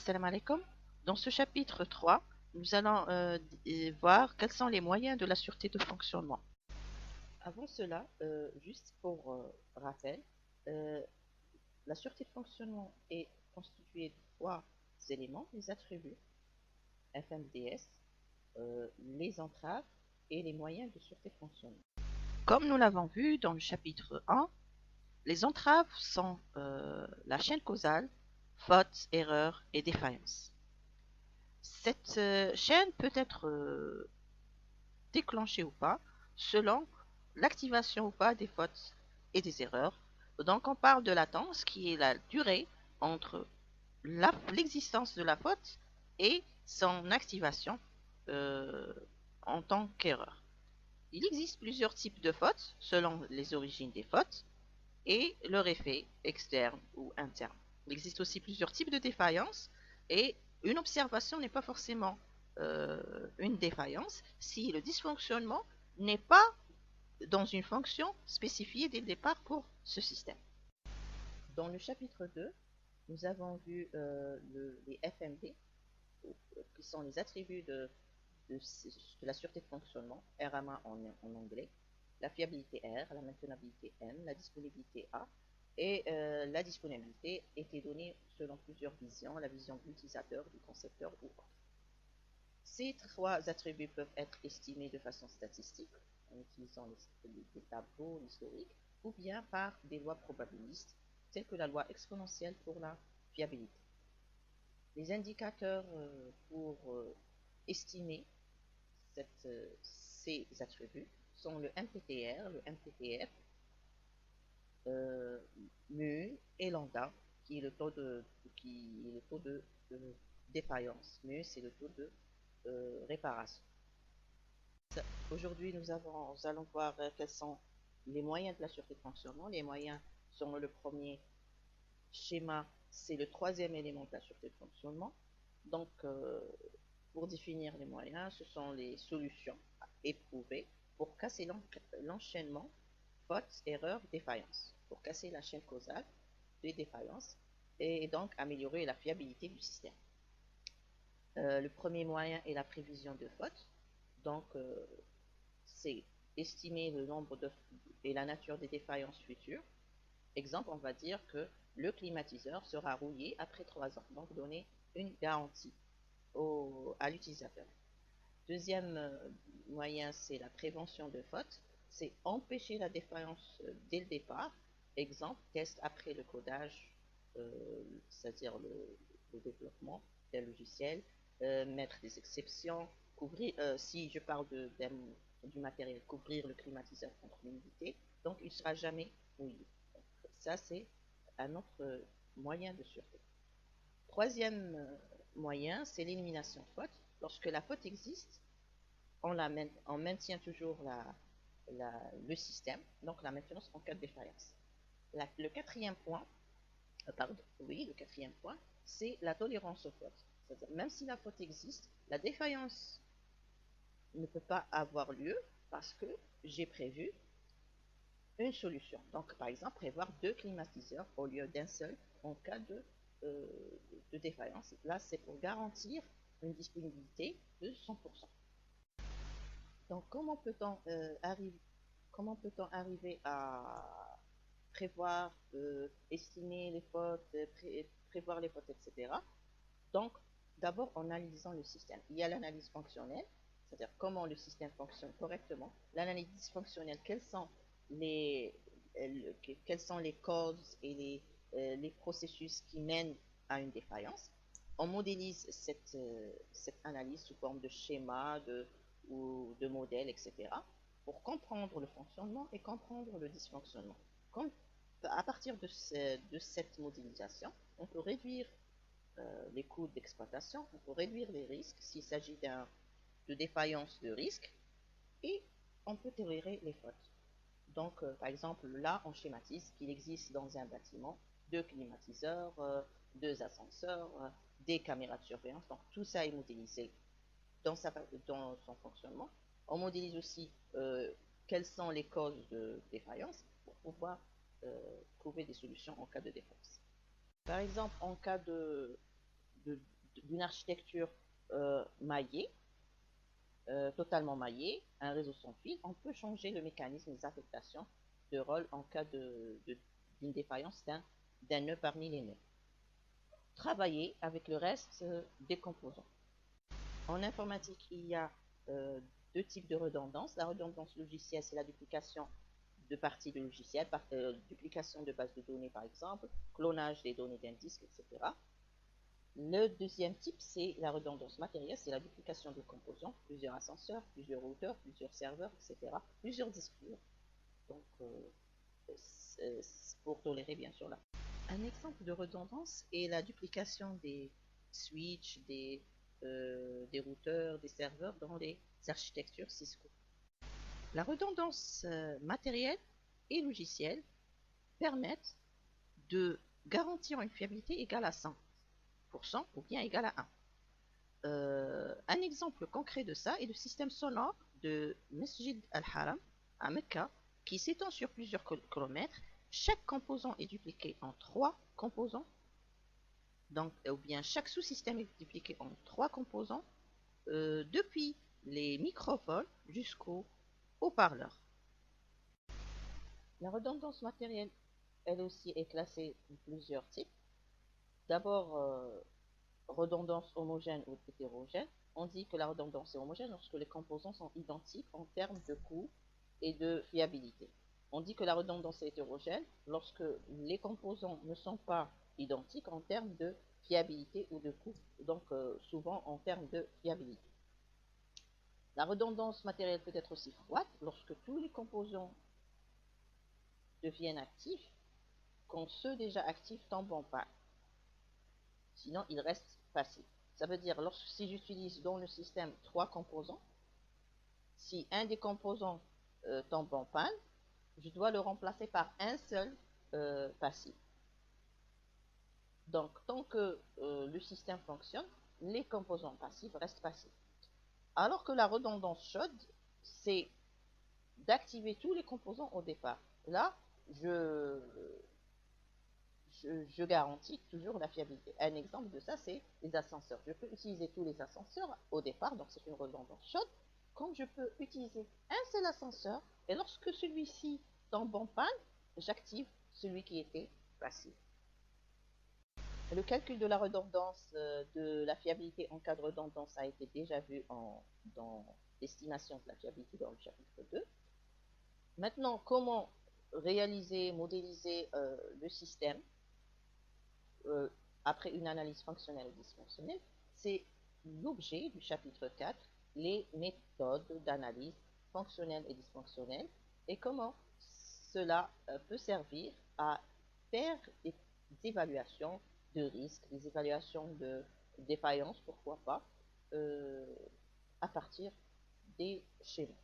Assalamu alaikum. Dans ce chapitre 3, nous allons voir quels sont les moyens de la sûreté de fonctionnement. Avant cela, juste pour rappel, euh, la sûreté de fonctionnement est constituée de trois éléments: les attributs, FMDS, les entraves et les moyens de sûreté de fonctionnement. Comme nous l'avons vu dans le chapitre 1, les entraves sont la chaîne causale, fautes, erreurs et défaillances. Cette chaîne peut être déclenchée ou pas selon l'activation ou pas des fautes et des erreurs. Donc on parle de latence, qui est la durée entre l'existence de la faute et son activation en tant qu'erreur. Il existe plusieurs types de fautes selon les origines des fautes et leur effet externe ou interne. Il existe aussi plusieurs types de défaillances et une observation n'est pas forcément une défaillance si le dysfonctionnement n'est pas dans une fonction spécifiée dès le départ pour ce système. Dans le chapitre 2, nous avons vu les FMD, qui sont les attributs de la sûreté de fonctionnement, RMA en anglais, la fiabilité R, la maintenabilité M, la disponibilité A, et la disponibilité était donnée selon plusieurs visions, la vision de l'utilisateur, du concepteur ou autre. Ces trois attributs peuvent être estimés de façon statistique, en utilisant les tableaux, l'historique, ou bien par des lois probabilistes, telles que la loi exponentielle pour la fiabilité. Les indicateurs pour estimer ces attributs sont le MPTR, le MPTF, mu et lambda, qui est le taux de défaillance. Mu, c'est le taux de réparation. Aujourd'hui, nous allons voir quels sont les moyens de la sûreté de fonctionnement. Les moyens sont le premier schéma, c'est le troisième élément de la sûreté de fonctionnement. Donc, pour définir les moyens, ce sont les solutions éprouvées pour casser l'enchaînement faute, erreur, défaillance, pour casser la chaîne causale des défaillances et donc améliorer la fiabilité du système. Le premier moyen est la prévision de fautes. Donc, c'est estimer le nombre et la nature des défaillances futures. Exemple, on va dire que le climatiseur sera rouillé après 3 ans, donc donner une garantie à l'utilisateur. Deuxième moyen, c'est la prévention de fautes. C'est empêcher la défaillance dès le départ. Exemple, test après le codage, c'est-à-dire le développement d'un logiciel, mettre des exceptions, couvrir, si je parle du matériel, couvrir le climatiseur contre l'humidité, donc il ne sera jamais mouillé. Donc, ça, c'est un autre moyen de sûreté. Troisième moyen, c'est l'élimination de faute. Lorsque la faute existe, on maintient toujours le système, donc la maintenance en cas de défaillance. Le quatrième point, c'est la tolérance aux fautes. C'est-à-dire, même si la faute existe, la défaillance ne peut pas avoir lieu parce que j'ai prévu une solution. Donc, par exemple, prévoir 2 climatiseurs au lieu d'un seul en cas de défaillance. Là, c'est pour garantir une disponibilité de 100%. Donc, comment peut-on arriver à prévoir, estimer les fautes, prévoir les fautes, etc. Donc, d'abord en analysant le système. Il y a l'analyse fonctionnelle, c'est-à-dire comment le système fonctionne correctement. L'analyse fonctionnelle, quelles sont les causes et les processus qui mènent à une défaillance. On modélise cette analyse sous forme de schéma, ou de modèle, etc. pour comprendre le fonctionnement et comprendre le dysfonctionnement. À partir de cette modélisation, on peut réduire les coûts d'exploitation, on peut réduire les risques s'il s'agit de défaillance de risque, et on peut tolérer les fautes. Donc, par exemple, là, on schématise qu'il existe dans un bâtiment 2 climatiseurs, 2 ascenseurs, des caméras de surveillance. Donc, tout ça est modélisé dans son fonctionnement. On modélise aussi quelles sont les causes de défaillance pour pouvoir trouver des solutions en cas de défaillance. Par exemple, en cas de d'une architecture maillée, totalement maillée, un réseau sans fil, on peut changer le mécanisme des affectations de rôle en cas d'une défaillance d'un nœud parmi les nœuds. Travailler avec le reste des composants. En informatique, il y a deux types de redondance. La redondance logicielle, c'est la duplication de parties de logiciels, duplication de bases de données par exemple, clonage des données d'un disque, etc. Le deuxième type, c'est la redondance matérielle, c'est la duplication de composants, plusieurs ascenseurs, plusieurs routeurs, plusieurs serveurs, etc. Plusieurs disques durs. Donc, pour tolérer bien sûr là. Un exemple de redondance est la duplication des switches, des routeurs, des serveurs dans les architectures Cisco. La redondance matérielle et logicielle permettent de garantir une fiabilité égale à 100% ou bien égale à 1. Un exemple concret de ça est le système sonore de Masjid al-Haram à Mecca qui s'étend sur plusieurs kilomètres. Chaque composant est dupliqué en 3 composants, donc, ou bien chaque sous-système est dupliqué en 3 composants, depuis les microphones jusqu'aux haut-parleurs. La redondance matérielle, elle aussi, est classée en plusieurs types. D'abord, redondance homogène ou hétérogène. On dit que la redondance est homogène lorsque les composants sont identiques en termes de coût et de fiabilité. On dit que la redondance est hétérogène lorsque les composants ne sont pas identiques en termes de fiabilité ou de coût, donc souvent en termes de fiabilité. La redondance matérielle peut être aussi froide lorsque tous les composants deviennent actifs quand ceux déjà actifs tombent en panne. Sinon, ils restent passifs. Ça veut dire, si j'utilise dans le système 3 composants, si un des composants tombe en panne, je dois le remplacer par un seul passif. Donc, tant que le système fonctionne, les composants passifs restent passifs. Alors que la redondance chaude, c'est d'activer tous les composants au départ. Là, je garantis toujours la fiabilité. Un exemple de ça, c'est les ascenseurs. Je peux utiliser tous les ascenseurs au départ, donc c'est une redondance chaude, comme je peux utiliser un seul ascenseur, et lorsque celui-ci tombe en panne, j'active celui qui était passif. Le calcul de la redondance, de la fiabilité en cas de redondance a été déjà vu dans l'estimation de la fiabilité dans le chapitre 2. Maintenant, comment réaliser, modéliser le système après une analyse fonctionnelle et dysfonctionnelle, c'est l'objet du chapitre 4, les méthodes d'analyse fonctionnelle et dysfonctionnelle, et comment cela peut servir à faire des évaluations de risque, des évaluations de défaillance, pourquoi pas, à partir des schémas.